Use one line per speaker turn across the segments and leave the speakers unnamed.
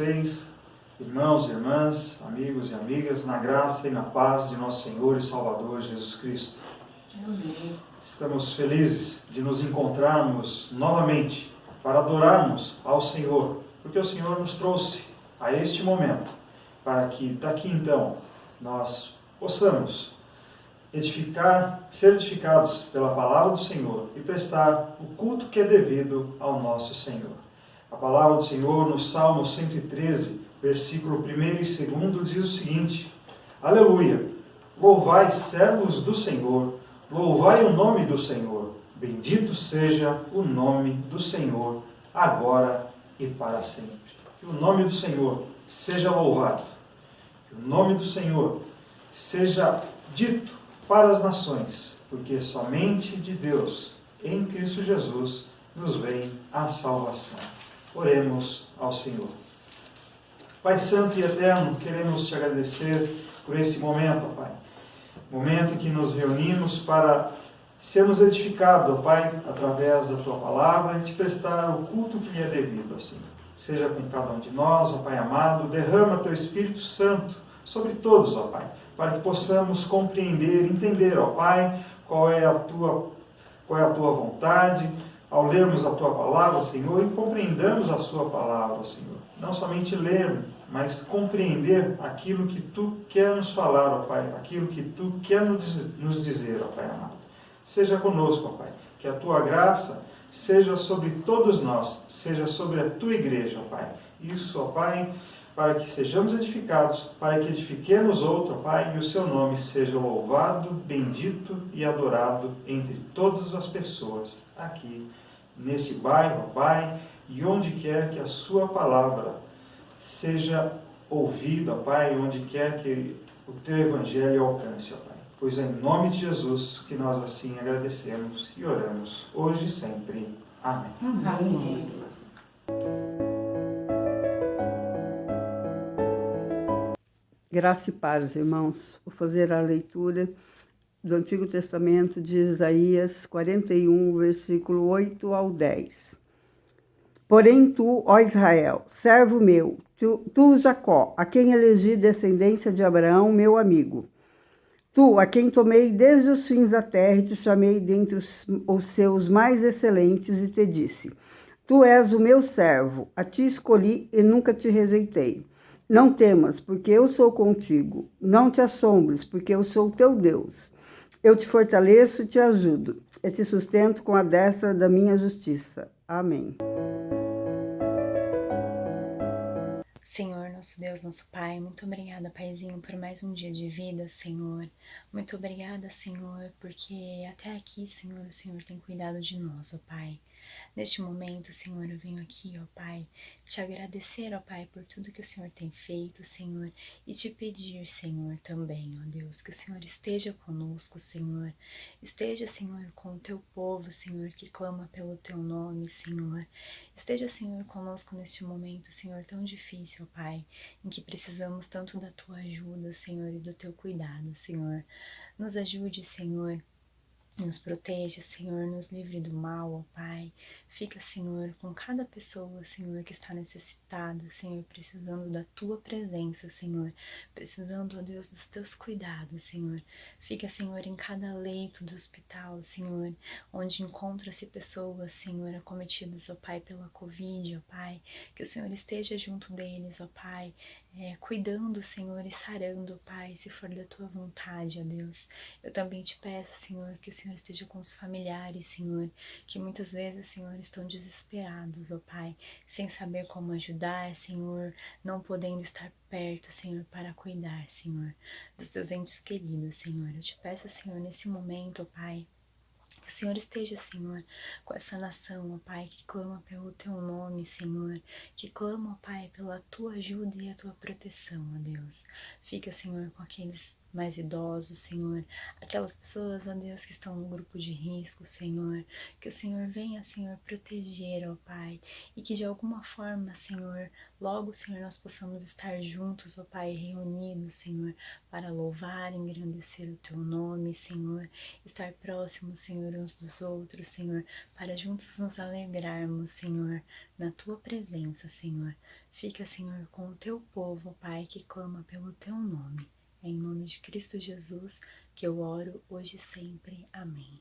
vocês, irmãos e irmãs, amigos e amigas, na graça e na paz de nosso Senhor e Salvador Jesus Cristo.
Amém.
Estamos felizes de nos encontrarmos novamente para adorarmos ao Senhor, porque o Senhor nos trouxe a este momento, para que daqui então nós possamos ser edificados pela palavra do Senhor e prestar o culto que é devido ao nosso Senhor. A palavra do Senhor no Salmo 113, versículo 1 e 2 diz o seguinte: Aleluia! Louvai, servos do Senhor, louvai o nome do Senhor. Bendito seja o nome do Senhor, agora e para sempre. Que o nome do Senhor seja louvado. Que o nome do Senhor seja dito para as nações, porque somente de Deus, em Cristo Jesus, nos vem a salvação. Oremos ao Senhor. Pai Santo e Eterno, queremos te agradecer por esse momento, ó Pai. Momento em que nos reunimos para sermos edificados, ó Pai, através da Tua Palavra e te prestar o culto que lhe é devido, assim. Seja com cada um de nós, ó Pai amado, derrama Teu Espírito Santo sobre todos, ó Pai, para que possamos compreender, entender, ó Pai, qual é a Tua vontade, ao lermos a Tua Palavra, Senhor, e compreendamos a Sua Palavra, Senhor. Não somente ler, mas compreender aquilo que Tu quer nos falar, ó Pai, aquilo que Tu quer nos dizer, ó Pai amado. Seja conosco, ó Pai, que a Tua graça seja sobre todos nós, seja sobre a Tua igreja, ó Pai. Isso, ó Pai, para que sejamos edificados, para que edifiquemos outro, ó Pai, e o Seu nome seja louvado, bendito e adorado entre todas as pessoas aqui nesse bairro, ó Pai, e onde quer que a Sua palavra seja ouvida, ó Pai, onde quer que o Teu Evangelho alcance, ó Pai. Pois é em nome de Jesus que nós assim agradecemos e oramos, hoje e sempre. Amém.
Amém.
Graça e paz, irmãos. Vou fazer a leitura do Antigo Testamento de Isaías 41, versículo 8 ao 10. Porém tu, ó Israel, servo meu, tu Jacó, a quem elegi descendência de Abraão, meu amigo, tu, a quem tomei desde os fins da terra e te chamei dentre os seus mais excelentes e te disse, tu és o meu servo, a ti escolhi e nunca te rejeitei. Não temas, porque eu sou contigo. Não te assombres, porque eu sou teu Deus. Eu te fortaleço e te ajudo. E te sustento com a destra da minha justiça. Amém.
Senhor, nosso Deus, nosso Pai, muito obrigada, Paizinho, por mais um dia de vida, Senhor. Muito obrigada, Senhor, porque até aqui, Senhor, o Senhor tem cuidado de nós, ó Pai. Neste momento, Senhor, eu venho aqui, ó Pai, te agradecer, ó Pai, por tudo que o Senhor tem feito, Senhor, e te pedir, Senhor, também, ó Deus, que o Senhor esteja conosco, Senhor. Esteja, Senhor, com o teu povo, Senhor, que clama pelo teu nome, Senhor. Esteja, Senhor, conosco neste momento, Senhor, tão difícil, ó Pai, em que precisamos tanto da tua ajuda, Senhor, e do teu cuidado, Senhor. Nos ajude, Senhor. Nos proteja, Senhor, nos livre do mal, ó Pai. Fica, Senhor, com cada pessoa, Senhor, que está necessitada, Senhor, precisando da Tua presença, Senhor. Precisando, ó Deus, dos Teus cuidados, Senhor. Fica, Senhor, em cada leito do hospital, Senhor, onde encontra-se pessoas, Senhor, acometidas, ó Pai, pela Covid, ó Pai. Que o Senhor esteja junto deles, ó Pai, cuidando, Senhor, e sarando, ó Pai, se for da Tua vontade, ó Deus. Eu também te peço, Senhor, que o Senhor esteja com os familiares, Senhor, que muitas vezes, Senhor, estão desesperados, ó Pai, sem saber como ajudar, Senhor, não podendo estar perto, Senhor, para cuidar, Senhor, dos teus entes queridos, Senhor. Eu te peço, Senhor, nesse momento, ó Pai, que o Senhor esteja, Senhor, com essa nação, ó Pai, que clama pelo Teu nome, Senhor, que clama, ó Pai, pela Tua ajuda e a Tua proteção, ó Deus. Fica, Senhor, com aqueles mais idosos, Senhor, aquelas pessoas, ó Deus, que estão no grupo de risco, Senhor, que o Senhor venha, Senhor, proteger, ó Pai, e que de alguma forma, Senhor, logo, Senhor, nós possamos estar juntos, ó Pai, reunidos, Senhor, para louvar e engrandecer o Teu nome, Senhor, estar próximos, Senhor, uns dos outros, Senhor, para juntos nos alegrarmos, Senhor, na Tua presença, Senhor. Fica, Senhor, com o Teu povo, Pai, que clama pelo Teu nome. É em nome de Cristo Jesus que eu oro hoje e sempre. Amém.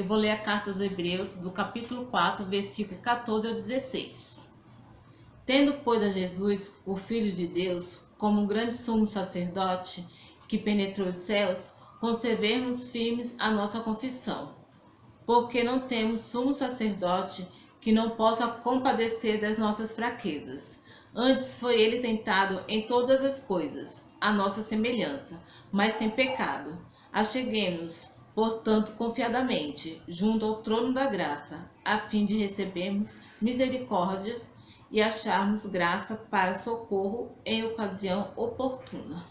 Eu vou ler a carta aos Hebreus, do capítulo 4, versículo 14 ao 16. Tendo, pois, a Jesus, o Filho de Deus, como um grande sumo sacerdote que penetrou os céus, conservemos firmes a nossa confissão. Porque não temos sumo sacerdote que não possa compadecer das nossas fraquezas. Antes foi ele tentado em todas as coisas, à nossa semelhança, mas sem pecado. Acheguemo-nos, portanto, confiadamente, junto ao trono da graça, a fim de recebermos misericórdias e acharmos graça para socorro em ocasião oportuna.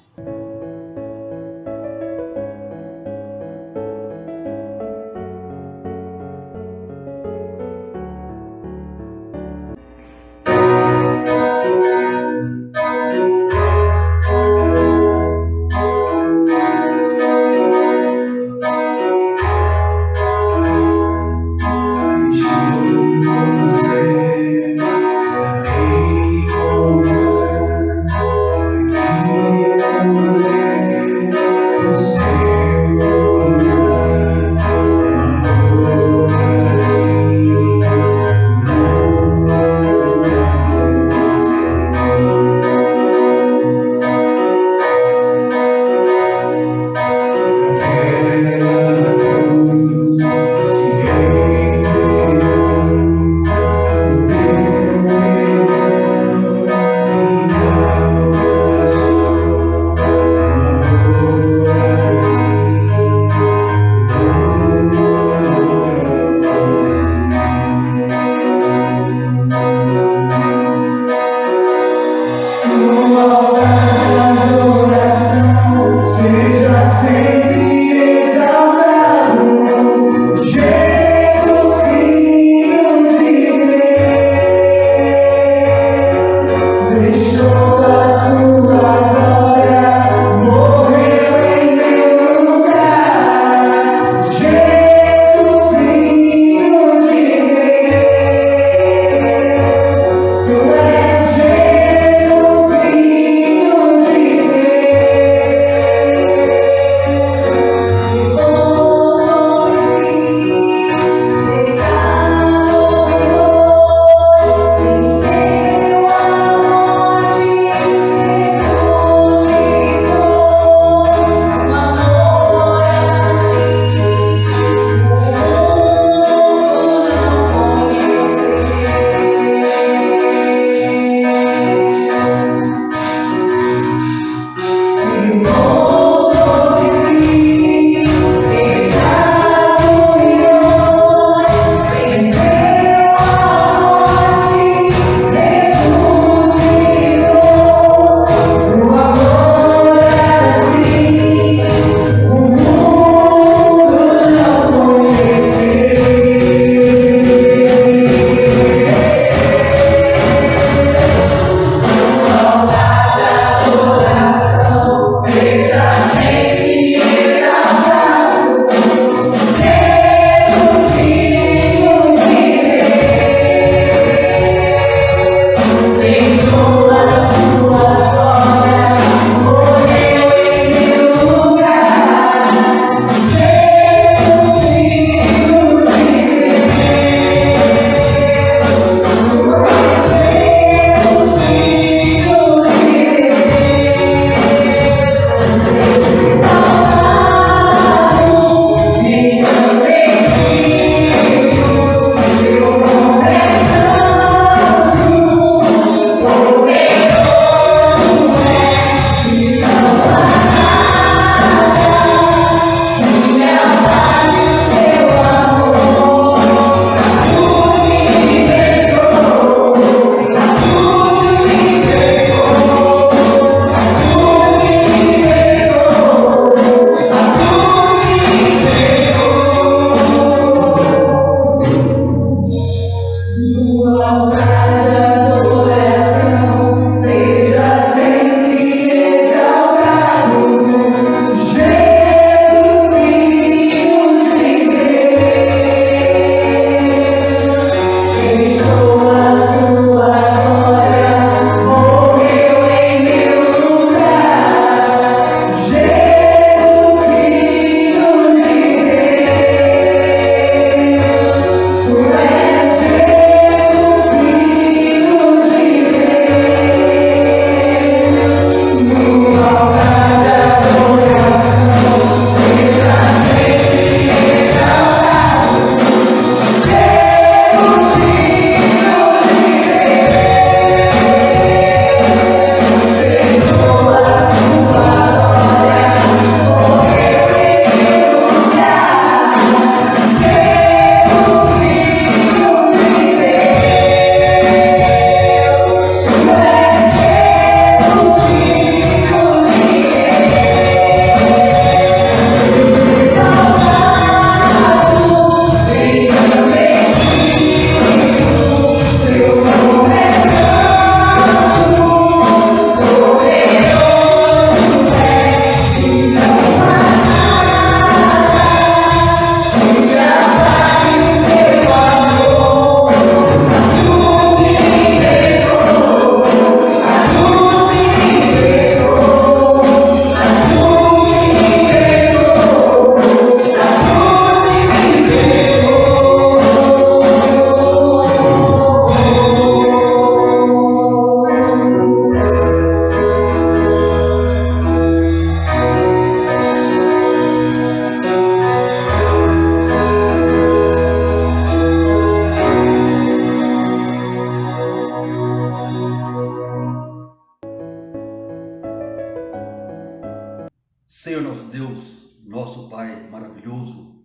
Senhor nosso Deus, nosso Pai maravilhoso,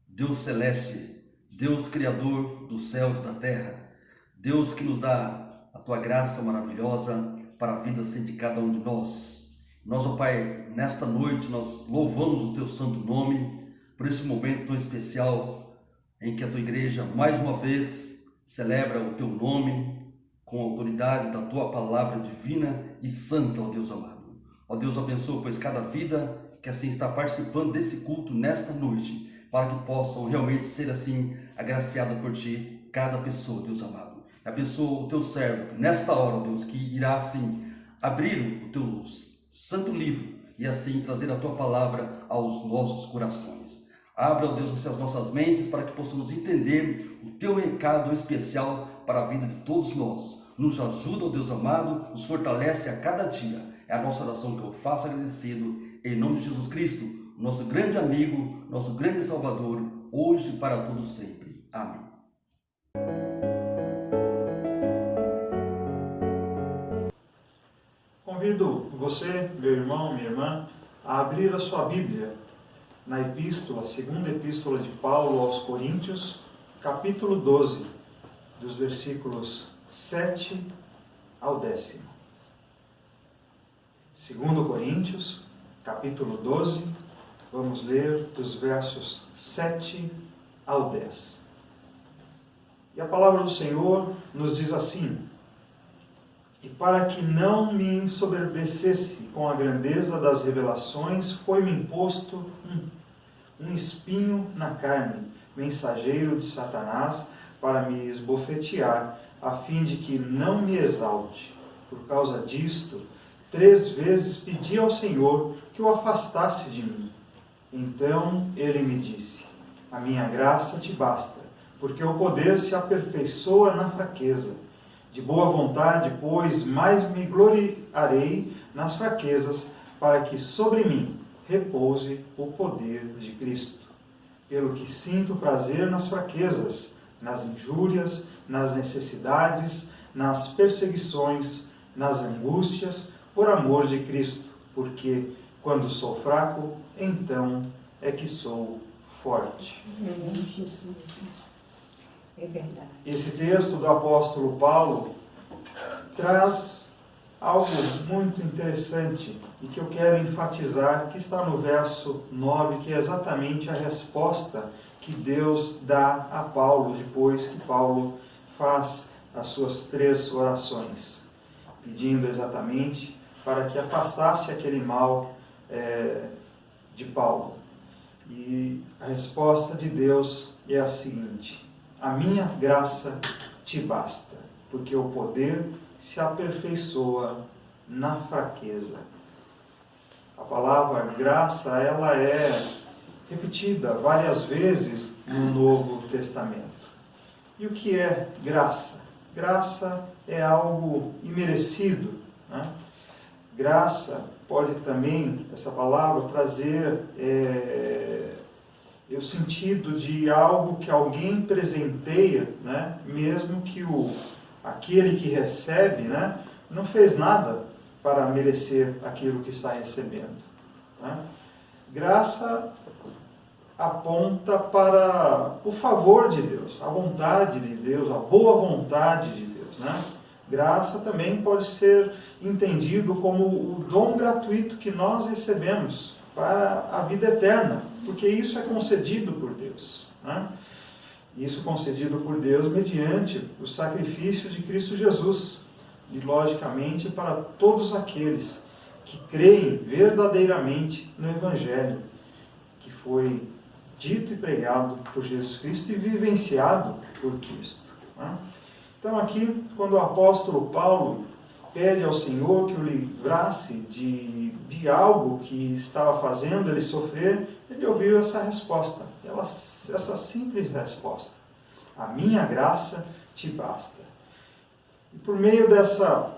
Deus celeste, Deus criador dos céus e da terra, Deus que nos dá a tua graça maravilhosa para a vida de cada um de nós. Nós, ó Pai, nesta noite nós louvamos o teu santo nome por esse momento tão especial em que a tua igreja mais uma vez celebra o teu nome com a autoridade da tua palavra divina e santa, ó Deus amado. Ó Deus, abençoa, pois, cada vida que assim está participando desse culto nesta noite, para que possam realmente ser assim agraciada por ti, cada pessoa, Deus amado. Abençoa o teu servo nesta hora, ó Deus, que irá assim abrir o teu santo livro e assim trazer a tua palavra aos nossos corações. Abra, ó Deus, as nossas mentes para que possamos entender o teu recado especial para a vida de todos nós. Nos ajuda, ó Deus amado, nos fortalece a cada dia. É a nossa oração que eu faço agradecido, em nome de Jesus Cristo, nosso grande amigo, nosso grande Salvador, hoje e para todos sempre. Amém.
Convido você, meu irmão, minha irmã, a abrir a sua Bíblia na epístola, segunda epístola de Paulo aos Coríntios, capítulo 12, dos versículos 7 ao 10. 2 Coríntios, capítulo 12, vamos ler dos versos 7 ao 10. E a palavra do Senhor nos diz assim: E para que não me ensoberbecesse com a grandeza das revelações, foi-me imposto um espinho na carne, mensageiro de Satanás, para me esbofetear, a fim de que não me exalte. Por causa disto, 3 vezes pedi ao Senhor que o afastasse de mim. Então ele me disse: A minha graça te basta, porque o poder se aperfeiçoa na fraqueza. De boa vontade, pois, mais me gloriarei nas fraquezas, para que sobre mim repouse o poder de Cristo. Pelo que sinto prazer nas fraquezas, nas injúrias, nas necessidades, nas perseguições, nas angústias, por amor de Cristo, porque quando sou fraco, então é que sou forte.
É verdade.
Esse texto do apóstolo Paulo traz algo muito interessante e que eu quero enfatizar, que está no verso 9, que é exatamente a resposta que Deus dá a Paulo depois que Paulo faz as suas 3 orações, pedindo exatamente para que afastasse aquele mal de Paulo. E a resposta de Deus é a seguinte: a minha graça te basta, porque o poder se aperfeiçoa na fraqueza. A palavra graça, ela é repetida várias vezes no Novo Testamento. E o que é graça? Graça é algo imerecido, né? Graça pode também, essa palavra, trazer o sentido de algo que alguém presenteia, né? Mesmo que aquele que recebe, né, não fez nada para merecer aquilo que está recebendo, né? Graça aponta para o favor de Deus, a vontade de Deus, a boa vontade de Deus, né? Graça também pode ser entendido como o dom gratuito que nós recebemos para a vida eterna, porque isso é concedido por Deus, né? Isso concedido por Deus mediante o sacrifício de Cristo Jesus, e logicamente para todos aqueles que creem verdadeiramente no Evangelho, que foi dito e pregado por Jesus Cristo e vivenciado por Cristo, né? Então aqui, quando o apóstolo Paulo pede ao Senhor que o livrasse de algo que estava fazendo ele sofrer, ele ouviu essa resposta, essa simples resposta: a minha graça te basta. E por meio dessa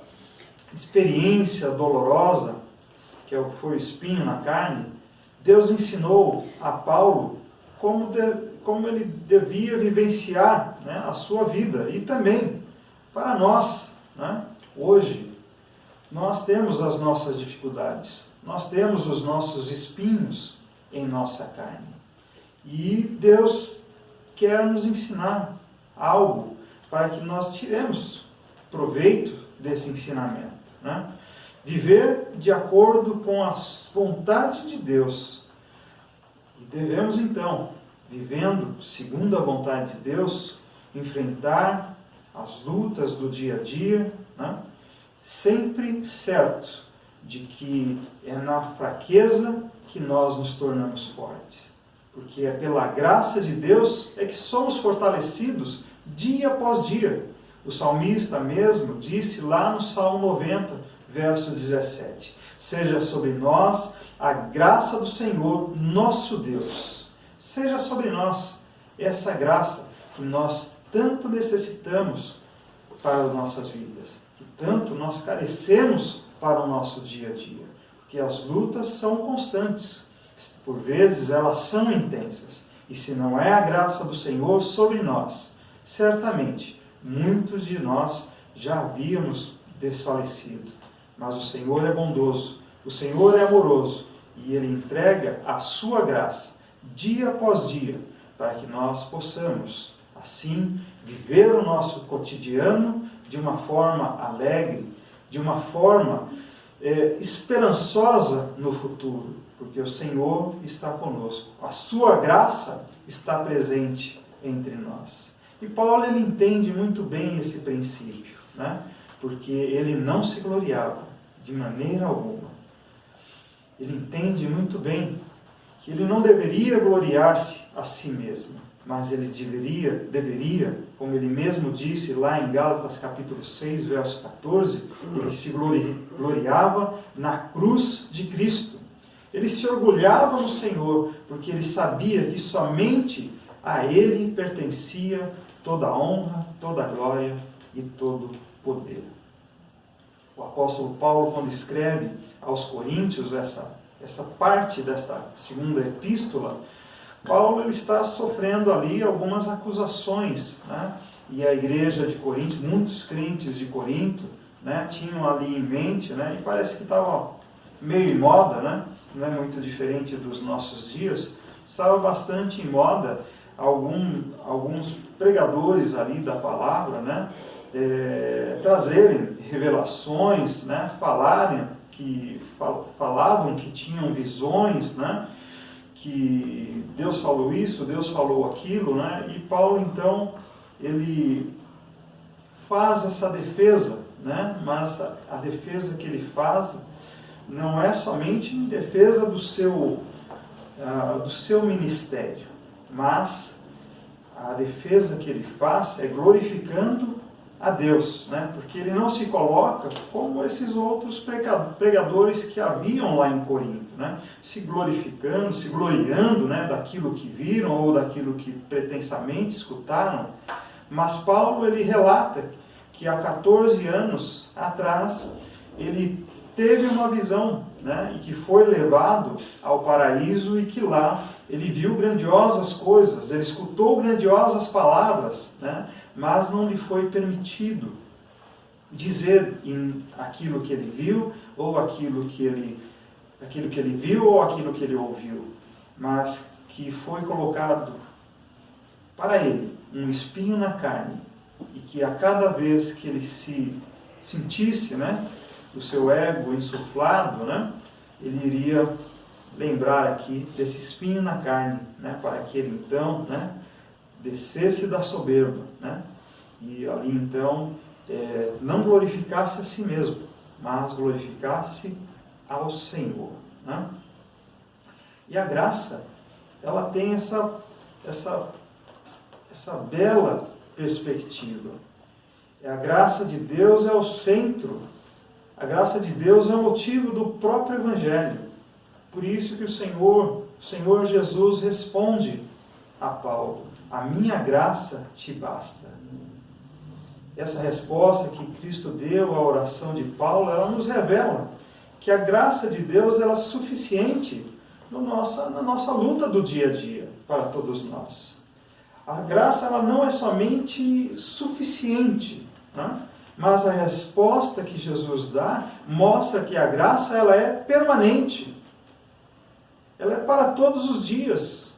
experiência dolorosa, que foi o espinho na carne, Deus ensinou a Paulo como ele devia vivenciar, né, a sua vida. E também para nós, né? Hoje nós temos as nossas dificuldades, nós temos os nossos espinhos em nossa carne. E Deus quer nos ensinar algo para que nós tiremos proveito desse ensinamento, né? Viver de acordo com a vontade de Deus. E devemos então, vivendo segundo a vontade de Deus, enfrentar as lutas do dia a dia, né? Sempre certo de que é na fraqueza que nós nos tornamos fortes. Porque é pela graça de Deus é que somos fortalecidos dia após dia. O salmista mesmo disse lá no Salmo 90, verso 17: seja sobre nós a graça do Senhor, nosso Deus. Seja sobre nós essa graça que nós tanto necessitamos para as nossas vidas, que tanto nós carecemos para o nosso dia a dia. Porque as lutas são constantes. Por vezes elas são intensas. E se não é a graça do Senhor sobre nós, certamente muitos de nós já havíamos desfalecido. Mas o Senhor é bondoso, o Senhor é amoroso, e Ele entrega a sua graça dia após dia, para que nós possamos, assim, viver o nosso cotidiano de uma forma alegre, de uma forma esperançosa no futuro, porque o Senhor está conosco. A sua graça está presente entre nós. E Paulo, ele entende muito bem esse princípio, né? Porque ele não se gloriava de maneira alguma. Ele entende muito bem que ele não deveria gloriar-se a si mesmo, mas ele deveria, como ele mesmo disse lá em Gálatas capítulo 6, verso 14, ele se gloriava na cruz de Cristo. Ele se orgulhava no Senhor, porque ele sabia que somente a Ele pertencia toda a honra, toda a glória e todo o poder. O apóstolo Paulo, quando escreve aos Coríntios essa parte desta segunda epístola, Paulo ele está sofrendo ali algumas acusações, né? E a igreja de Corinto, muitos crentes de Corinto, né, tinham ali em mente, né, e parece que estava meio em moda, né? Não é muito diferente dos nossos dias, estava bastante em moda alguns pregadores ali da palavra, né, trazerem revelações, né, falavam que tinham visões, né, que Deus falou isso, Deus falou aquilo, né, e Paulo então ele faz essa defesa, né, mas a defesa que ele faz não é somente em defesa do seu ministério, mas a defesa que ele faz é glorificando a Deus, né? Porque ele não se coloca como esses outros pregadores que haviam lá em Corinto, né? Se glorificando, se gloriando, né, daquilo que viram ou daquilo que pretensamente escutaram. Mas Paulo ele relata que há 14 anos atrás ele teve uma visão, né, e que foi levado ao paraíso e que lá ele viu grandiosas coisas, ele escutou grandiosas palavras, né, mas não lhe foi permitido dizer aquilo que ele viu, ou aquilo que ele viu, ou aquilo que ele ouviu, mas que foi colocado para ele um espinho na carne, e que a cada vez que ele se sentisse, né, o seu ego insuflado, né, ele iria lembrar aqui desse espinho na carne, né, para que ele então, né, descesse da soberba, né, e ali então não glorificasse a si mesmo, mas glorificasse ao Senhor, né? E a graça, ela tem essa bela perspectiva. A graça de Deus é o centro, a graça de Deus é o motivo do próprio Evangelho. Por isso que o Senhor Jesus responde a Paulo: a minha graça te basta. Essa resposta que Cristo deu à oração de Paulo, ela nos revela que a graça de Deus ela é suficiente na nossa luta do dia a dia para todos nós. A graça ela não é somente suficiente, né? mas a resposta que Jesus dá mostra que a graça ela é permanente. Ela é para todos os dias.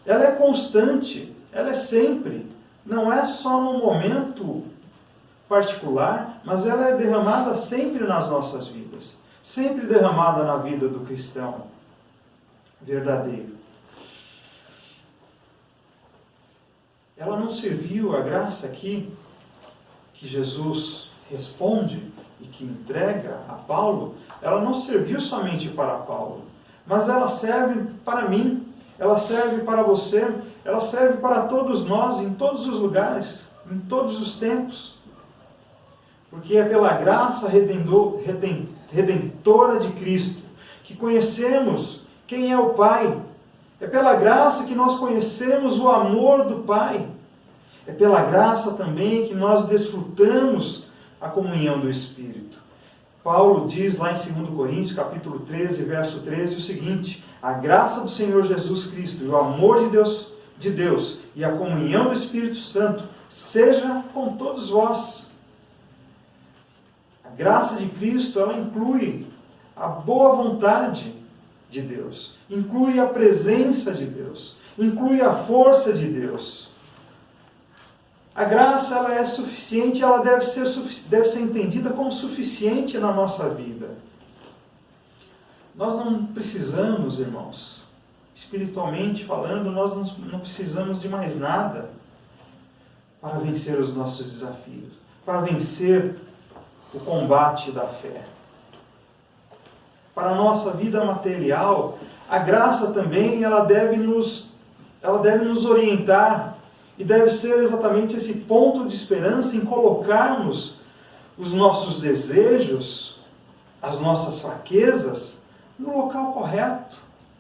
Ela é constante. Ela é sempre. Não é só no momento particular, mas ela é derramada sempre nas nossas vidas. Sempre derramada na vida do cristão verdadeiro. Ela não serviu, a graça aqui, que Jesus responde e que entrega a Paulo, ela não serviu somente para Paulo, mas ela serve para mim, ela serve para você, ela serve para todos nós, em todos os lugares, em todos os tempos. Porque é pela graça redentora de Cristo que conhecemos quem é o Pai. É pela graça que nós conhecemos o amor do Pai. É pela graça também que nós desfrutamos a comunhão do Espírito. Paulo diz lá em 2 Coríntios, capítulo 13, verso 13, o seguinte: a graça do Senhor Jesus Cristo e o amor de Deus e a comunhão do Espírito Santo seja com todos vós. A graça de Cristo, ela inclui a boa vontade de Deus, inclui a presença de Deus, inclui a força de Deus. A graça ela é suficiente, ela deve ser entendida como suficiente na nossa vida. Nós não precisamos, irmãos, espiritualmente falando, nós não precisamos de mais nada para vencer os nossos desafios, para vencer o combate da fé. Para a nossa vida material, a graça também ela deve nos orientar e deve ser exatamente esse ponto de esperança em colocarmos os nossos desejos, as nossas fraquezas no local correto,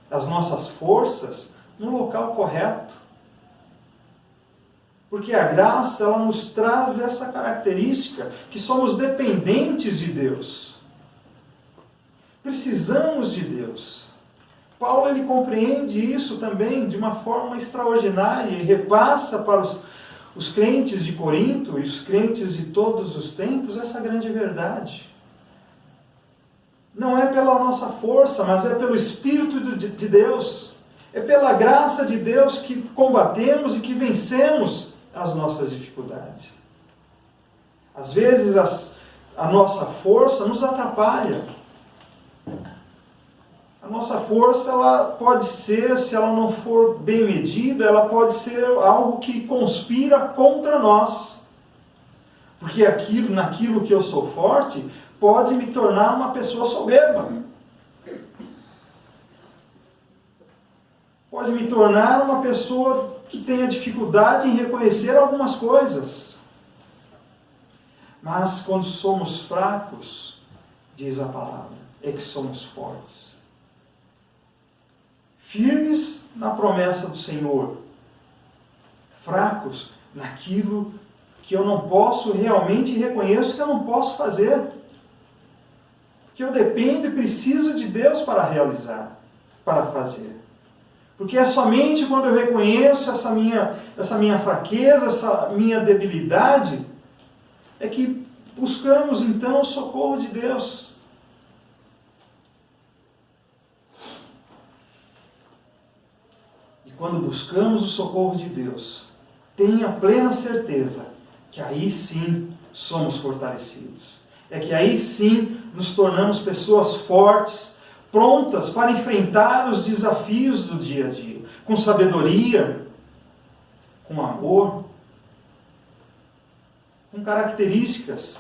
as nossas forças no local correto. Porque a graça ela nos traz essa característica que somos dependentes de Deus. Precisamos de Deus. Paulo ele compreende isso também de uma forma extraordinária e repassa para os crentes de Corinto e os crentes de todos os tempos essa grande verdade. Não é pela nossa força, mas é pelo Espírito de Deus. É pela graça de Deus que combatemos e que vencemos as nossas dificuldades. Às vezes a nossa força nos atrapalha. A nossa força ela pode ser, se ela não for bem medida, ela pode ser algo que conspira contra nós. Porque naquilo que eu sou forte, pode me tornar uma pessoa soberba. Pode me tornar uma pessoa que tenha dificuldade em reconhecer algumas coisas. Mas quando somos fracos, diz a palavra, é que somos fortes. Firmes na promessa do Senhor. Fracos naquilo que eu não posso realmente reconheço que eu não posso fazer. Que eu dependo e preciso de Deus para realizar, para fazer. Porque é somente quando eu reconheço essa minha fraqueza, essa minha debilidade, é que buscamos então o socorro de Deus. E quando buscamos o socorro de Deus, tenha plena certeza que aí sim somos fortalecidos. É que aí sim nos tornamos pessoas fortes, prontas para enfrentar os desafios do dia a dia, com sabedoria, com amor, com características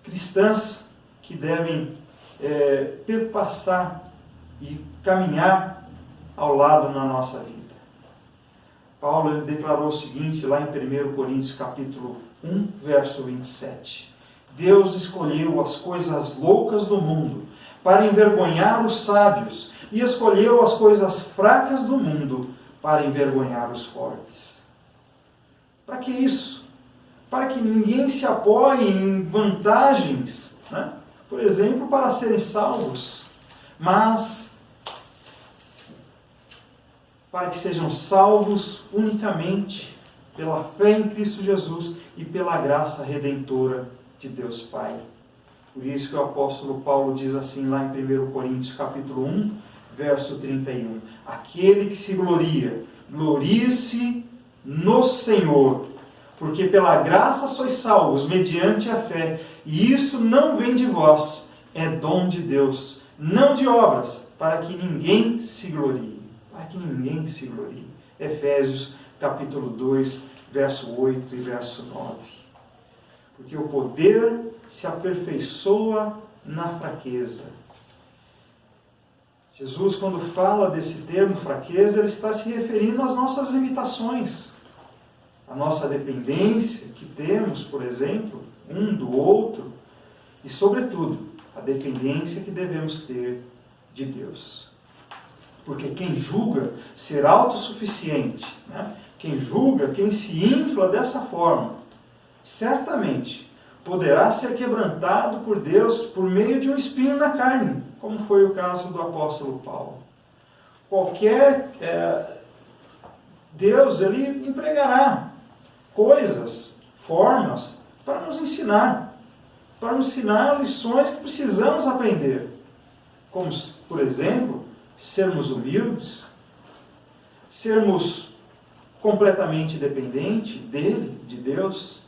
cristãs que devem perpassar e caminhar ao lado na nossa vida. Paulo ele declarou o seguinte lá em 1 Coríntios capítulo 1, verso 27. Deus escolheu as coisas loucas do mundo para envergonhar os sábios, e escolheu as coisas fracas do mundo para envergonhar os fortes. Para que isso? Para que ninguém se apoie em vantagens, né? Por exemplo, para serem salvos, mas para que sejam salvos unicamente pela fé em Cristo Jesus e pela graça redentora de Deus Pai. Por isso que o apóstolo Paulo diz assim lá em 1 Coríntios capítulo 1, verso 31. Aquele que se gloria, glorie-se no Senhor, porque pela graça sois salvos, mediante a fé, e isso não vem de vós, é dom de Deus, não de obras, para que ninguém se glorie. Para que ninguém se glorie. Efésios capítulo 2, verso 8 e verso 9. Porque o poder se aperfeiçoa na fraqueza. Jesus, quando fala desse termo fraqueza, ele está se referindo às nossas limitações. A nossa dependência que temos, por exemplo, um do outro, e, sobretudo, a dependência que devemos ter de Deus. Porque quem julga ser autossuficiente, né? Quem julga, quem se infla dessa forma, certamente poderá ser quebrantado por Deus por meio de um espinho na carne, como foi o caso do apóstolo Paulo. Deus, ele empregará coisas, formas, para nos ensinar lições que precisamos aprender. Como, por exemplo, sermos humildes, sermos completamente dependentes dele, de Deus.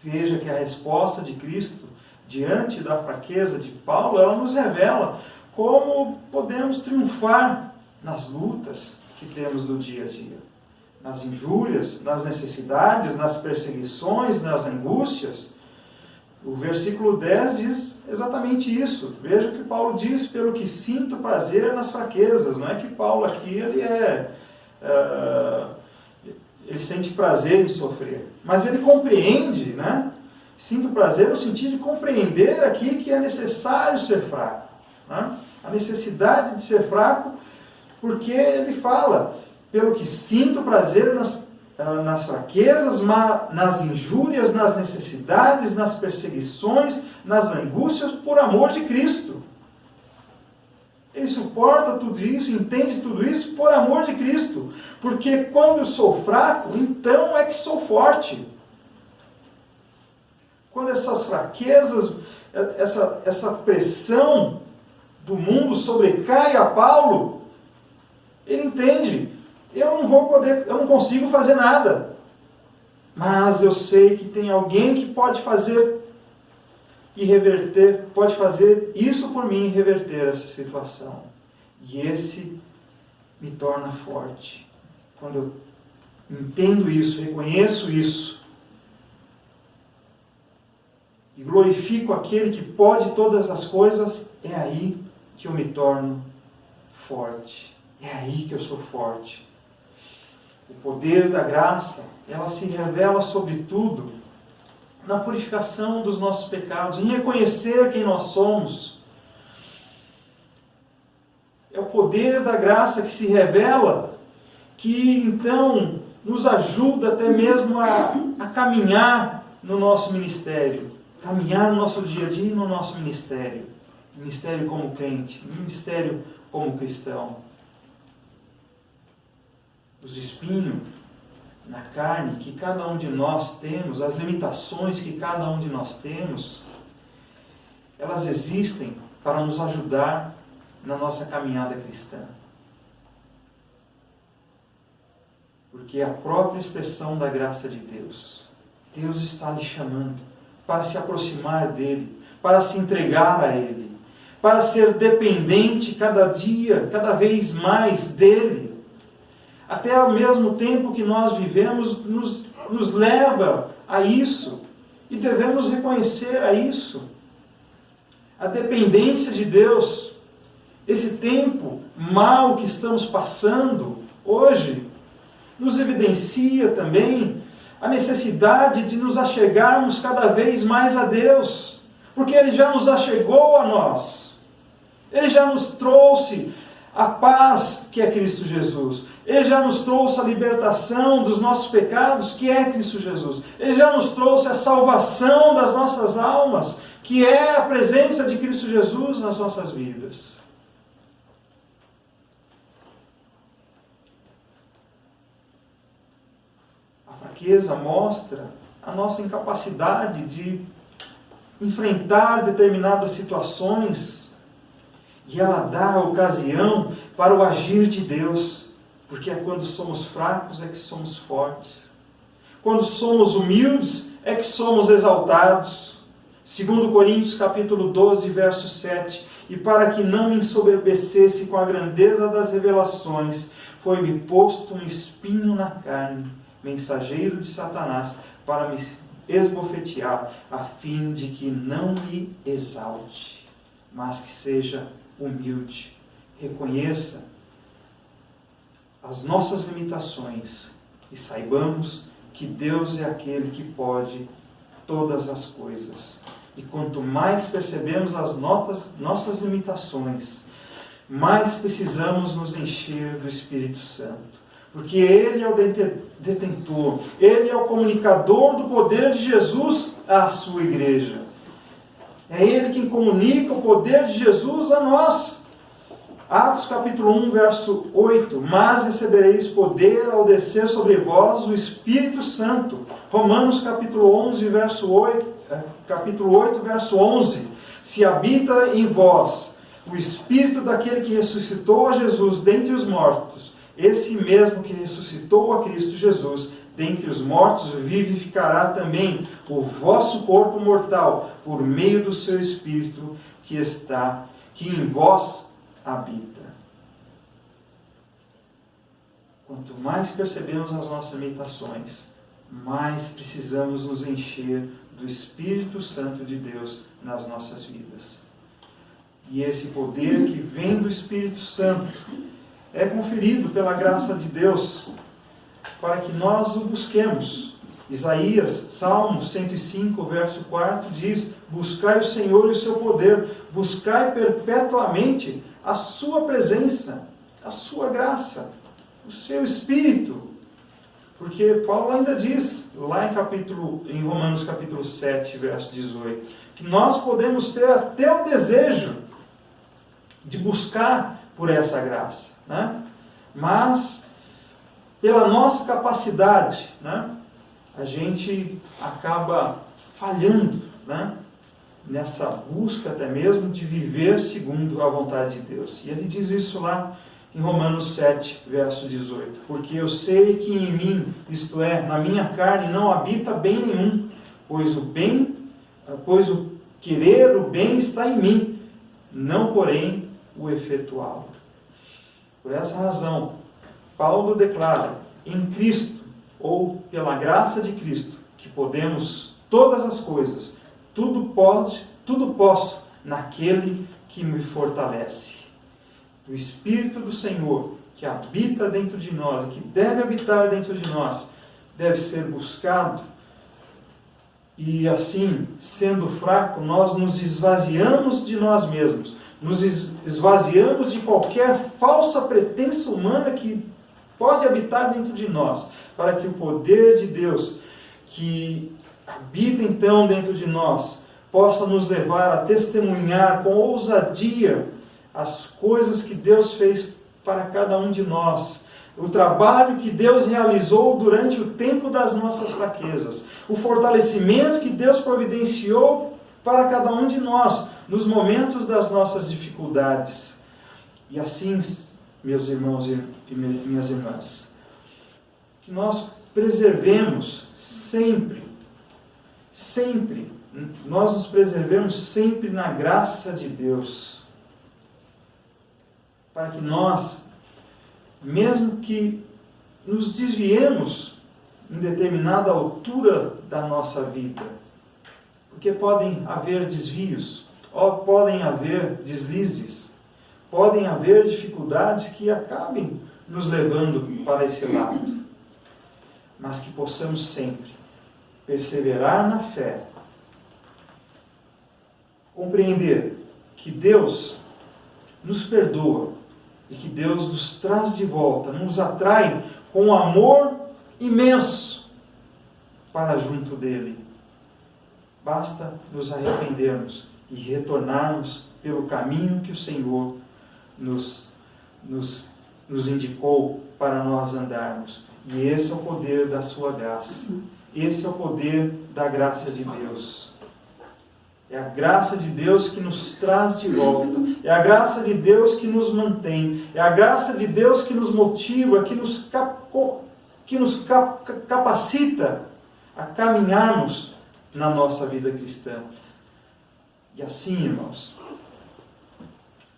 Veja que a resposta de Cristo diante da fraqueza de Paulo, ela nos revela como podemos triunfar nas lutas que temos do dia a dia, nas injúrias, nas necessidades, nas perseguições, nas angústias. O versículo 10 diz exatamente isso. Veja o que Paulo diz: pelo que sinto prazer nas fraquezas. Não é que Paulo aqui ele sente prazer em sofrer, mas ele compreende, né? Sinto prazer no sentido de compreender aqui que é necessário ser fraco, né? A necessidade de ser fraco, porque ele fala, pelo que sinto prazer nas fraquezas, nas injúrias, nas necessidades, nas perseguições, nas angústias, por amor de Cristo. Ele suporta tudo isso, entende tudo isso por amor de Cristo. Porque quando eu sou fraco, então é que sou forte. Quando essas fraquezas, essa pressão do mundo sobrecai a Paulo, ele entende: eu não consigo fazer nada. Mas eu sei que tem alguém que pode fazer e reverter, pode fazer isso por mim e reverter essa situação. E esse me torna forte. Quando eu entendo isso, reconheço isso, e glorifico aquele que pode todas as coisas, é aí que eu me torno forte. É aí que eu sou forte. O poder da graça, ela se revela sobretudo na purificação dos nossos pecados, em reconhecer quem nós somos. É o poder da graça que se revela, que então nos ajuda até mesmo a caminhar no nosso ministério, caminhar no nosso dia a dia e no nosso ministério. Ministério como crente, ministério como cristão. Os espinhos na carne que cada um de nós temos, as limitações que cada um de nós temos, elas existem para nos ajudar na nossa caminhada cristã. Porque é a própria expressão da graça de Deus. Deus está lhe chamando para se aproximar dele, para se entregar a ele, para ser dependente cada dia, cada vez mais dele. Até ao mesmo tempo que nós vivemos, nos leva a isso. E devemos reconhecer a isso. A dependência de Deus. Esse tempo mal que estamos passando hoje, nos evidencia também a necessidade de nos achegarmos cada vez mais a Deus. Porque Ele já nos achegou a nós. Ele já nos trouxe a paz que é Cristo Jesus. Ele já nos trouxe a libertação dos nossos pecados, que é Cristo Jesus. Ele já nos trouxe a salvação das nossas almas, que é a presença de Cristo Jesus nas nossas vidas. A fraqueza mostra a nossa incapacidade de enfrentar determinadas situações e ela dá a ocasião para o agir de Deus, porque é quando somos fracos é que somos fortes. Quando somos humildes é que somos exaltados. 2 Coríntios capítulo 12, verso 7. E para que não me ensoberbecesse com a grandeza das revelações, foi-me posto um espinho na carne, mensageiro de Satanás, para me esbofetear, a fim de que não me exalte, mas que seja humilde. Reconheça as nossas limitações e saibamos que Deus é aquele que pode todas as coisas. E quanto mais percebemos as nossas limitações, mais precisamos nos encher do Espírito Santo. Porque Ele é o detentor, Ele é o comunicador do poder de Jesus à sua igreja. É Ele quem comunica o poder de Jesus a nós. Atos capítulo 1, verso 8. Mas recebereis poder ao descer sobre vós o Espírito Santo. Romanos capítulo 11, verso 8. Capítulo 8, verso 11. Se habita em vós o Espírito daquele que ressuscitou a Jesus dentre os mortos, esse mesmo que ressuscitou a Cristo Jesus dentre os mortos, vivificará também o vosso corpo mortal, por meio do seu Espírito que em vós habita. Quanto mais percebemos as nossas limitações, mais precisamos nos encher do Espírito Santo de Deus nas nossas vidas. E esse poder que vem do Espírito Santo é conferido pela graça de Deus para que nós o busquemos. Isaías, Salmo 105, verso 4 diz: buscai o Senhor e o seu poder, buscai perpetuamente a sua presença, a sua graça, o seu Espírito. Porque Paulo ainda diz, lá em Romanos capítulo 7, verso 18, que nós podemos ter até o desejo de buscar por essa graça, né? Mas, pela nossa capacidade, né, a gente acaba falhando, né, nessa busca até mesmo de viver segundo a vontade de Deus. E ele diz isso lá em Romanos 7, verso 18. Porque eu sei que em mim, isto é, na minha carne, não habita bem nenhum, pois o querer o bem está em mim, não porém o efetuá-lo. Por essa razão, Paulo declara, em Cristo, ou pela graça de Cristo, que podemos todas as coisas, tudo posso naquele que me fortalece. O Espírito do Senhor, que habita dentro de nós, que deve habitar dentro de nós, deve ser buscado. E assim, sendo fraco, nós nos esvaziamos de nós mesmos, nos esvaziamos de qualquer falsa pretensa humana que pode habitar dentro de nós, para que o poder de Deus, que habita então dentro de nós, possa nos levar a testemunhar com ousadia as coisas que Deus fez para cada um de nós, o trabalho que Deus realizou durante o tempo das nossas fraquezas, o fortalecimento que Deus providenciou para cada um de nós nos momentos das nossas dificuldades. E assim, meus irmãos e minhas irmãs, que nós preservemos sempre, nós nos preservemos sempre na graça de Deus, para que nós, mesmo que nos desviemos em determinada altura da nossa vida, porque podem haver desvios, ou podem haver deslizes, podem haver dificuldades que acabem nos levando para esse lado, mas que possamos sempre perseverar na fé, compreender que Deus nos perdoa e que Deus nos traz de volta, nos atrai com um amor imenso para junto dele. Basta nos arrependermos e retornarmos pelo caminho que o Senhor nos indicou para nós andarmos. E esse é o poder da sua graça. Esse é o poder da graça de Deus. É a graça de Deus que nos traz de volta. É a graça de Deus que nos mantém. É a graça de Deus que nos motiva, que nos capacita a caminharmos na nossa vida cristã. E assim, irmãos,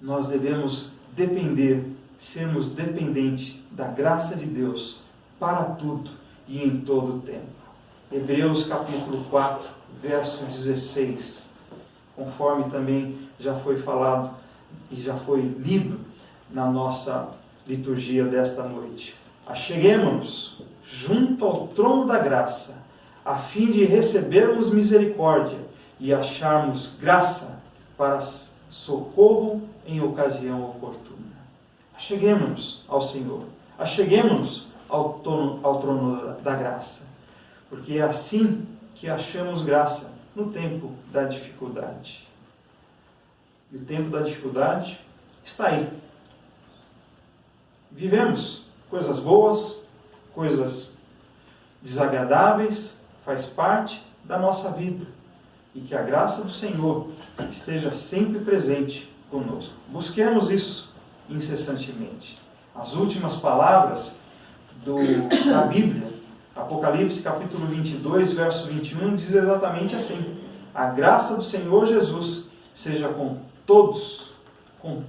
nós devemos depender, sermos dependentes da graça de Deus para tudo e em todo o tempo. Hebreus capítulo 4, verso 16. Conforme também já foi falado e já foi lido na nossa liturgia desta noite. Acheguemo-nos junto ao trono da graça, a fim de recebermos misericórdia e acharmos graça para socorro em ocasião oportuna. Acheguemo-nos ao Senhor, acheguemo-nos ao trono da graça, porque é assim que achamos graça no tempo da dificuldade. E o tempo da dificuldade está aí. Vivemos coisas boas, coisas desagradáveis, faz parte da nossa vida. E que a graça do Senhor esteja sempre presente conosco. Busquemos isso incessantemente. As últimas palavras da Bíblia, Apocalipse capítulo 22, verso 21, diz exatamente assim: a graça do Senhor Jesus seja com todos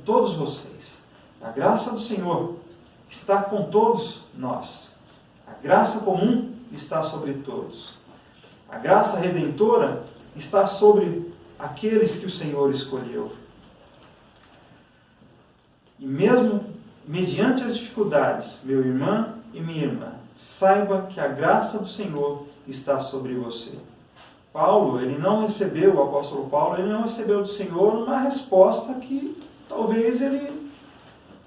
vocês. A graça do Senhor está com todos nós. A graça comum está sobre todos. A graça redentora está sobre aqueles que o Senhor escolheu. E mesmo mediante as dificuldades, meu irmão e minha irmã, saiba que a graça do Senhor está sobre você. Paulo, o apóstolo Paulo, ele não recebeu do Senhor uma resposta que talvez ele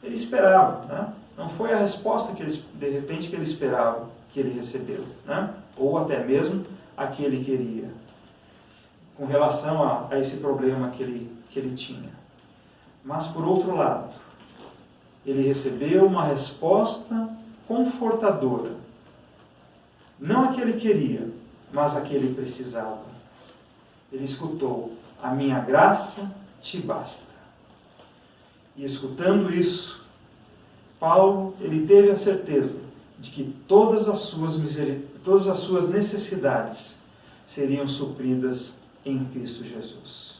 esperava, né? Não foi a resposta que ele esperava que ele recebeu, né? Ou até mesmo a que ele queria, com relação a esse problema que ele tinha. Mas, por outro lado, ele recebeu uma resposta confortadora. Não a que ele queria, mas a que ele precisava. Ele escutou: a minha graça te basta. E escutando isso, Paulo, ele teve a certeza de que todas as suas necessidades seriam supridas em Cristo Jesus.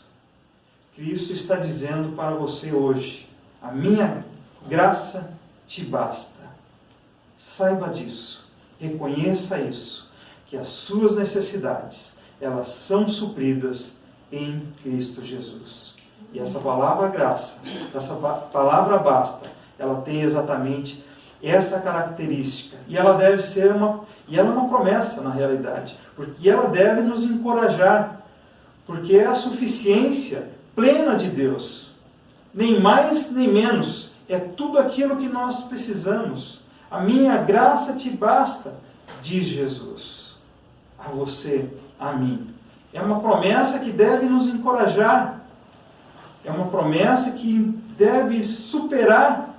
Cristo está dizendo para você hoje: a minha graça te basta. Saiba disso, reconheça isso, que as suas necessidades, elas são supridas em Cristo Jesus. E essa palavra graça, essa palavra basta, ela tem exatamente essa característica. E ela deve ser ela é uma promessa na realidade, porque ela deve nos encorajar, porque é a suficiência plena de Deus, nem mais nem menos, é tudo aquilo que nós precisamos. A minha graça te basta, diz Jesus, a você, a mim. É uma promessa que deve nos encorajar, é uma promessa que deve superar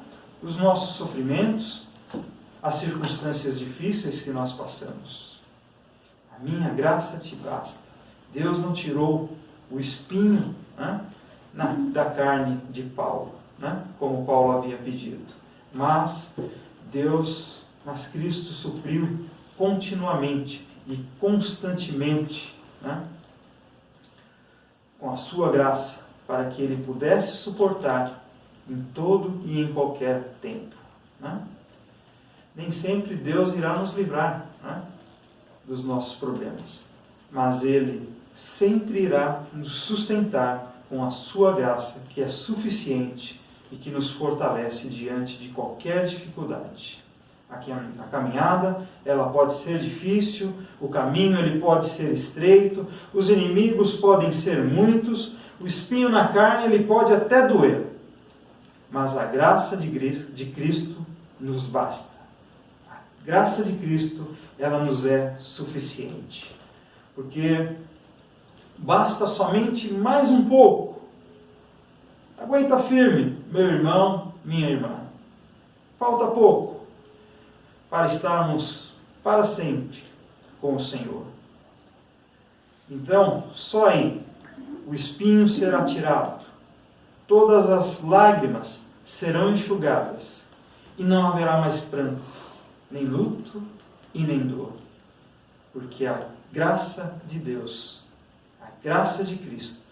os nossos sofrimentos, as circunstâncias difíceis que nós passamos. A minha graça te basta. Deus não tirou o espinho, né, da carne de Paulo, né, como Paulo havia pedido. Mas Cristo supriu continuamente e constantemente, né, com a sua graça, para que ele pudesse suportar em todo e em qualquer tempo, né? Nem sempre Deus irá nos livrar, né, dos nossos problemas, mas Ele sempre irá nos sustentar com a sua graça, que é suficiente e que nos fortalece diante de qualquer dificuldade. A caminhada, ela pode ser difícil, o caminho ele pode ser estreito, os inimigos podem ser muitos, o espinho na carne ele pode até doer, mas a graça de Cristo nos basta. A graça de Cristo, ela nos é suficiente, porque basta somente mais um pouco. Aguenta firme, meu irmão, minha irmã. Falta pouco para estarmos para sempre com o Senhor. Então, só aí, o espinho será tirado, todas as lágrimas serão enxugadas, e não haverá mais pranto, nem luto e nem dor, porque a graça de Deus, a graça de Cristo,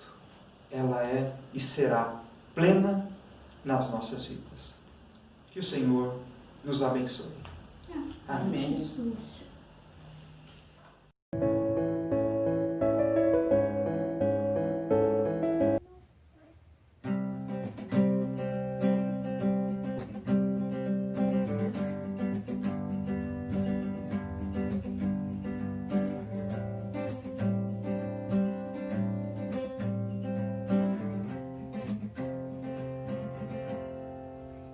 ela é e será plena nas nossas vidas. Que o Senhor nos abençoe. Amém.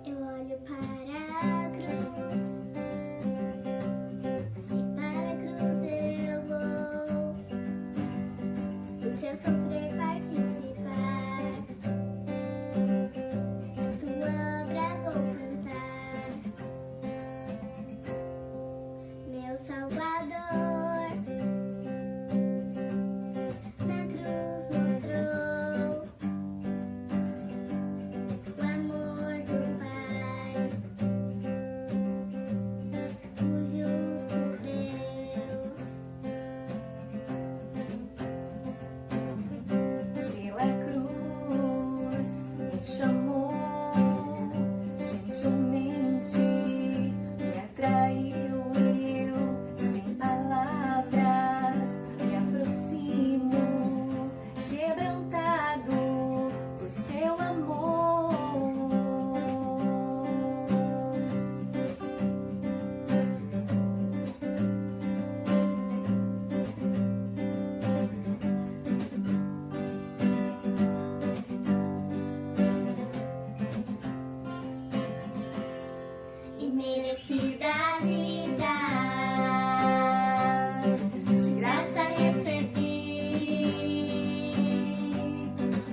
Eu olho para a cruz, e para a cruz eu vou. Do seu sofrer participar, a tua obra vou cantar. Meu Salvador, na cruz mostrou o amor do Pai, o justo Deus.
Pela cruz me chamou, gentilmente me atraiu e eu, sem palavras, me aproximo, quebrantado por seu amor.
Imerecida a vida, de graça recebi,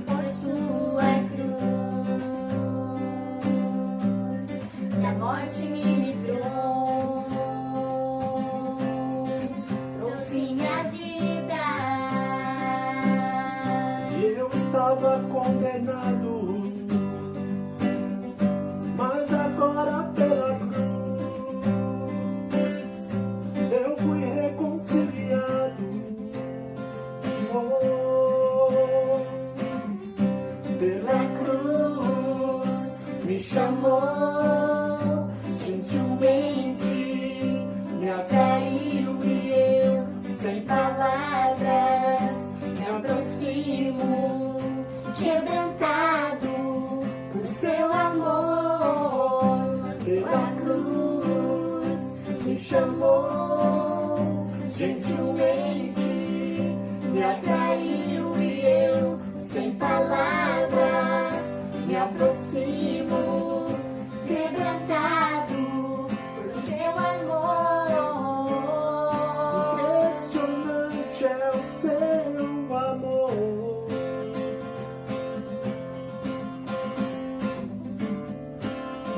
por sua cruz, da morte me livrou, trouxe minha vida.
Eu estava condenado, mas agora pela cruz eu fui reconciliado. Oh, pela cruz me chamou, gentilmente me atraiu e eu, sem palavras, me aproximo, quebrantado por seu amor. Pela cruz me chamou, gentilmente me atraiu e eu, sem palavras, me aproximo, quebrantado por seu amor. Impressionante é o seu amor.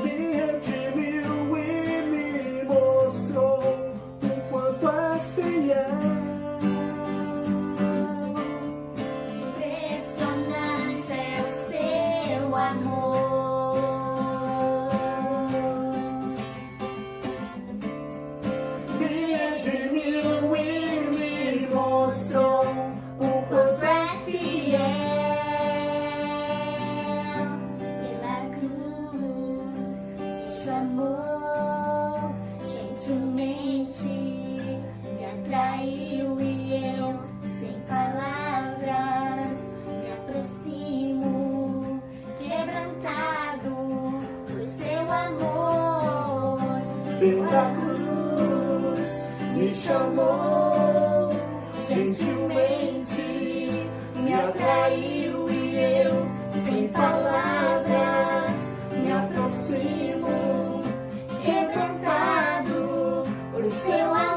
Me redimiu e me mostrou o quanto és fiel.
Impressionante é o seu amor.
Me redimiu e me mostrou o quanto és fiel.
Pela cruz me chamou, gentilmente me atraiu e eu, sem palavras, me aproximo, quebrantado por seu amor.
Pela cruz me chamou, gentilmente me atraiu e eu, sem palavras, me aproximo, quebrantado por seu amor.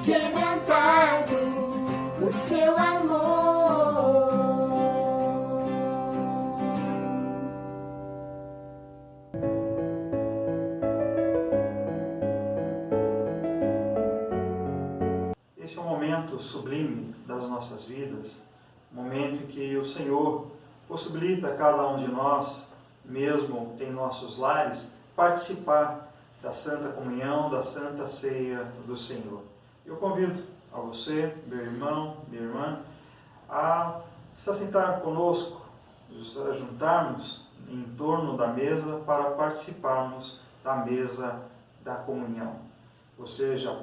Quebrantado por seu amor.
momento sublime das nossas vidas, momento em que o Senhor possibilita a cada um de nós, mesmo em nossos lares, participar da Santa Comunhão, da Santa Ceia do Senhor. Eu convido a você, meu irmão, minha irmã, a se assentar conosco, nos juntarmos em torno da mesa para participarmos da mesa da comunhão. Você já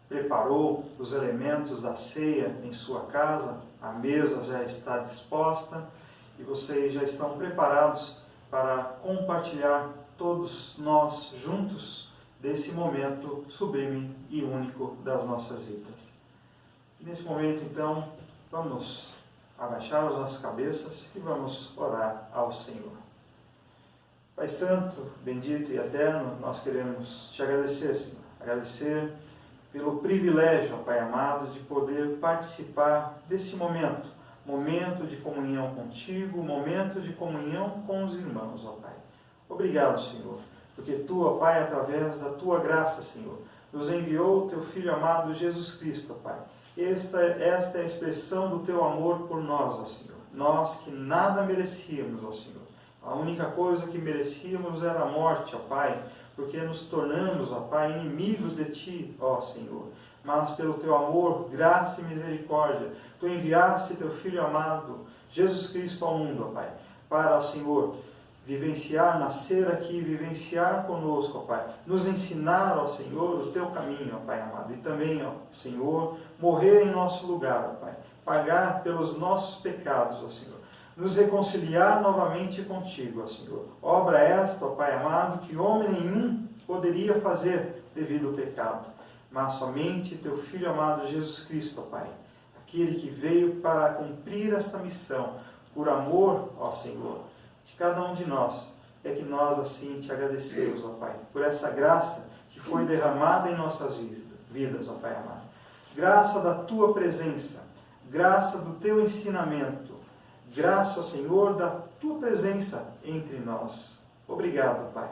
preparou os elementos da ceia em sua casa, a mesa já está disposta e vocês já estão preparados para compartilhar todos nós juntos desse momento sublime e único das nossas vidas. E nesse momento, então, vamos abaixar as nossas cabeças e vamos orar ao Senhor. Pai Santo, bendito e eterno, nós queremos te agradecer, Senhor. Agradecer pelo privilégio, Pai amado, de poder participar desse momento. Momento de comunhão contigo, momento de comunhão com os irmãos, ó Pai. Obrigado, Senhor, porque Tu, ó Pai, através da Tua graça, Senhor, nos enviou o Teu Filho amado Jesus Cristo, ó Pai. Esta é a expressão do Teu amor por nós, ó Senhor. Nós que nada merecíamos, ó Senhor. A única coisa que merecíamos era a morte, ó Pai, porque nos tornamos, ó Pai, inimigos de Ti, ó Senhor. Mas pelo Teu amor, graça e misericórdia, Tu enviaste Teu Filho amado, Jesus Cristo, ao mundo, ó Pai, para, ó Senhor, vivenciar, nascer aqui, vivenciar conosco, ó Pai, nos ensinar, ó Senhor, o Teu caminho, ó Pai amado, e também, ó Senhor, morrer em nosso lugar, ó Pai, pagar pelos nossos pecados, ó Senhor, nos reconciliar novamente contigo, ó Senhor. Obra esta, ó Pai amado, que homem nenhum poderia fazer devido ao pecado, mas somente Teu Filho amado Jesus Cristo, ó Pai, aquele que veio para cumprir esta missão, por amor, ó Senhor, de cada um de nós. É que nós assim Te agradecemos, ó Pai, por essa graça que foi derramada em nossas vidas, ó Pai amado. Graça da Tua presença, graça do Teu ensinamento, graça, Senhor, da Tua presença entre nós. Obrigado, Pai.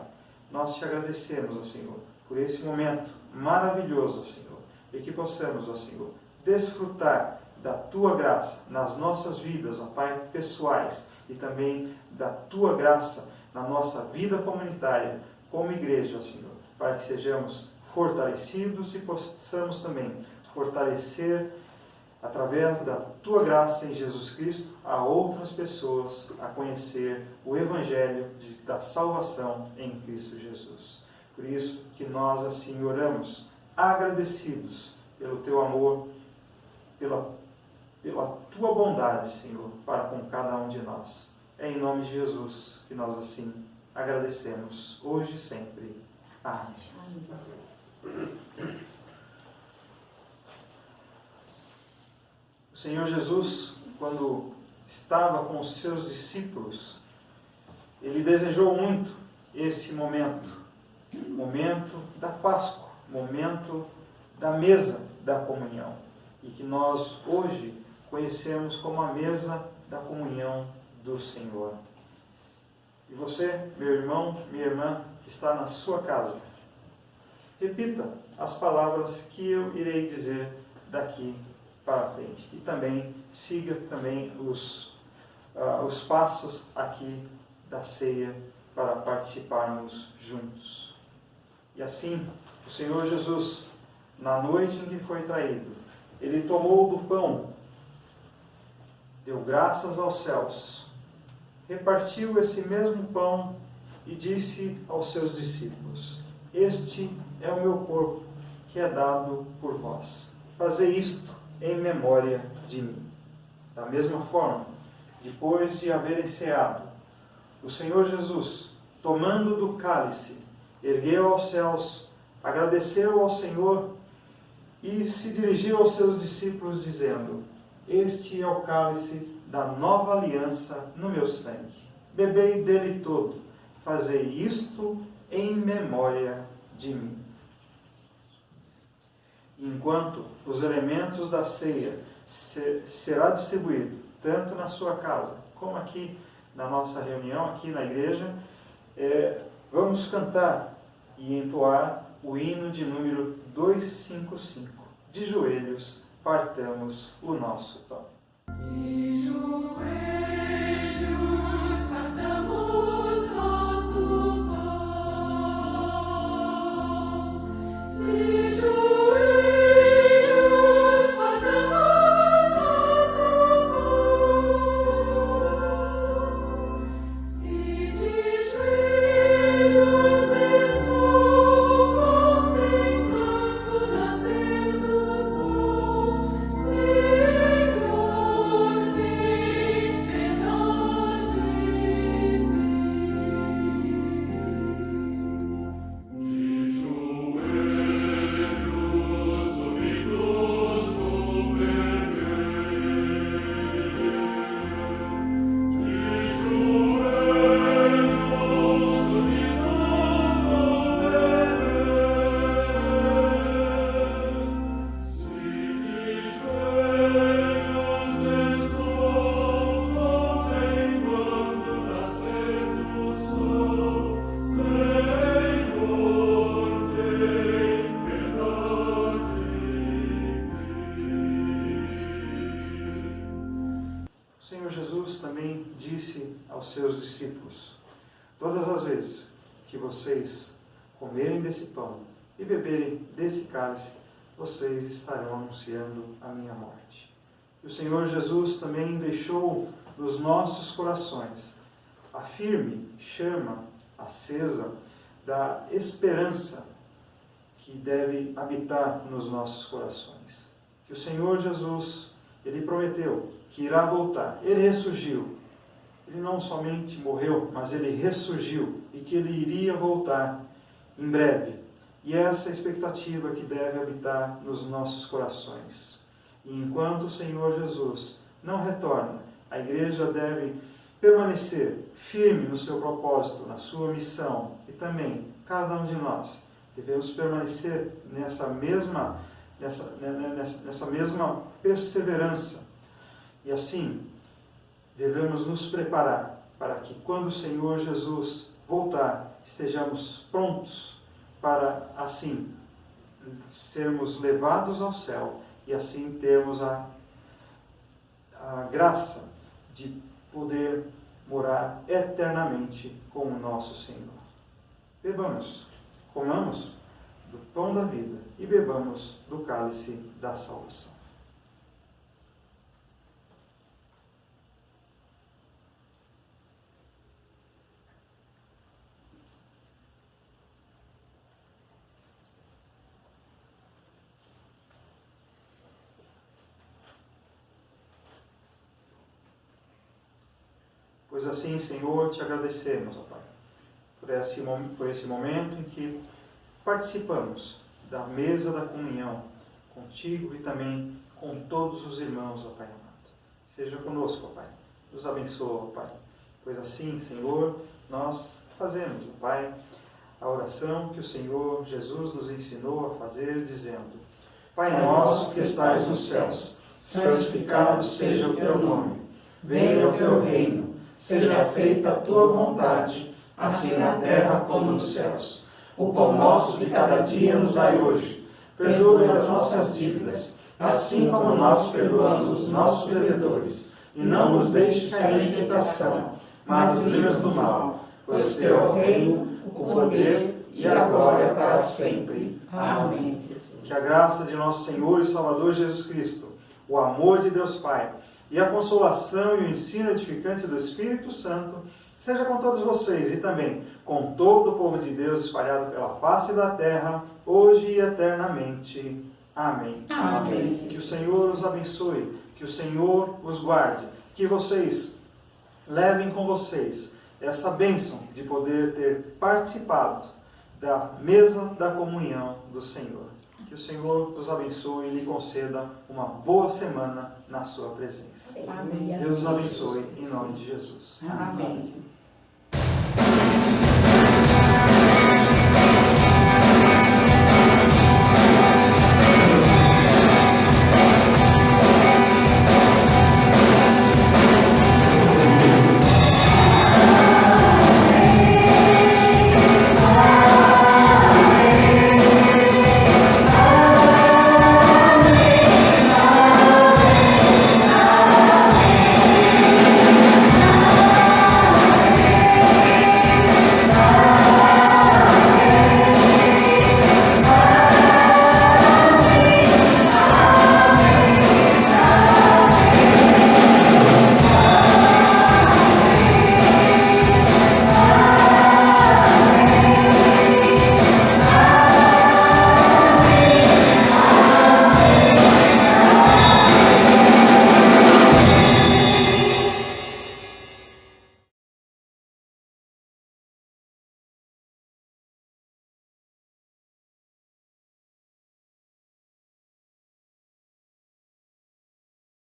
Nós Te agradecemos, ó Senhor, por esse momento maravilhoso, ó Senhor, e que possamos, ó Senhor, desfrutar da Tua graça nas nossas vidas, ó Pai, pessoais, e também da Tua graça na nossa vida comunitária, como igreja, ó Senhor, para que sejamos fortalecidos e possamos também fortalecer através da Tua graça em Jesus Cristo, a outras pessoas a conhecer o Evangelho da salvação em Cristo Jesus. Por isso que nós assim oramos, agradecidos pelo Teu amor, pela Tua bondade, Senhor, para com cada um de nós. É em nome de Jesus que nós assim agradecemos, hoje e sempre. Amém. O Senhor Jesus, quando estava com os seus discípulos, Ele desejou muito esse momento da Páscoa, momento da mesa da comunhão, e que nós hoje conhecemos como a mesa da comunhão do Senhor. E você, meu irmão, minha irmã, que está na sua casa, repita as palavras que eu irei dizer daqui para frente. E também siga também os passos aqui da ceia para participarmos juntos. E assim, o Senhor Jesus, na noite em que foi traído, Ele tomou do pão, deu graças aos céus, repartiu esse mesmo pão e disse aos seus discípulos: Este é o meu corpo, que é dado por vós. Fazei isto em memória de mim. Da mesma forma, depois de haverem ceado, o Senhor Jesus, tomando do cálice, ergueu aos céus, agradeceu ao Senhor e se dirigiu aos seus discípulos, dizendo: Este é o cálice da nova aliança no meu sangue. Bebei dele todo. Fazei isto em memória de mim. Enquanto os elementos da ceia será distribuído, tanto na sua casa como aqui na nossa reunião, aqui na igreja, vamos cantar e entoar o hino de número 255, de joelhos partamos o nosso pão.
De joelhos partamos nosso pão. De joelhos partamos nosso pão. Se de joelhos estou contemplando o nascer do sol, Senhor, tem pena de mim. De joelhos unidos no beber, de joelhos unidos no beber, se de joelhos estou contemplando o nascer do sol, Senhor, tem pena de mim.
O Senhor Jesus também disse aos seus discípulos: todas as vezes que vocês comerem desse pão e beberem desse cálice, vocês estarão anunciando a minha morte. E o Senhor Jesus também deixou nos nossos corações a firme chama acesa da esperança que deve habitar nos nossos corações. Que o Senhor Jesus, Ele prometeu que irá voltar. Ele ressurgiu. Ele não somente morreu, mas Ele ressurgiu e que Ele iria voltar em breve. E essa é a expectativa que deve habitar nos nossos corações. E enquanto o Senhor Jesus não retorna, a igreja deve permanecer firme no seu propósito, na sua missão. E também, cada um de nós, devemos permanecer nessa mesma perseverança. E assim, devemos nos preparar para que quando o Senhor Jesus voltar, estejamos prontos para, assim, sermos levados ao céu e assim termos a graça de poder morar eternamente com o nosso Senhor. Bebamos, comamos do pão da vida e bebamos do cálice da salvação. Pois assim, Senhor, te agradecemos, ó Pai, por esse momento em que participamos da mesa da comunhão contigo e também com todos os irmãos, ó Pai amado. Seja conosco, ó Pai. Nos abençoa, ó Pai. Pois assim, Senhor, nós fazemos, ó Pai, a oração que o Senhor Jesus nos ensinou a fazer, dizendo: Pai nosso que estais nos céus, santificado seja o teu nome. Venha o teu reino. Seja feita a tua vontade, assim na terra como nos céus. O pão nosso de cada dia nos dai hoje. Perdoe as nossas dívidas, assim como nós perdoamos os nossos devedores. E não nos deixes cair em tentação, mas livra-nos do mal. Pois teu é o reino, o poder e a glória para sempre. Amém. Que a graça de nosso Senhor e Salvador Jesus Cristo, o amor de Deus Pai, e a consolação e o ensino edificante do Espírito Santo seja com todos vocês e também com todo o povo de Deus espalhado pela face da terra, hoje e eternamente. Amém.
Amém.
Que o Senhor os abençoe, que o Senhor os guarde, que vocês levem com vocês essa bênção de poder ter participado da mesa da comunhão do Senhor. Que o Senhor os abençoe e lhe conceda uma boa semana na sua presença.
Amém.
Deus os abençoe em nome de Jesus.
Amém.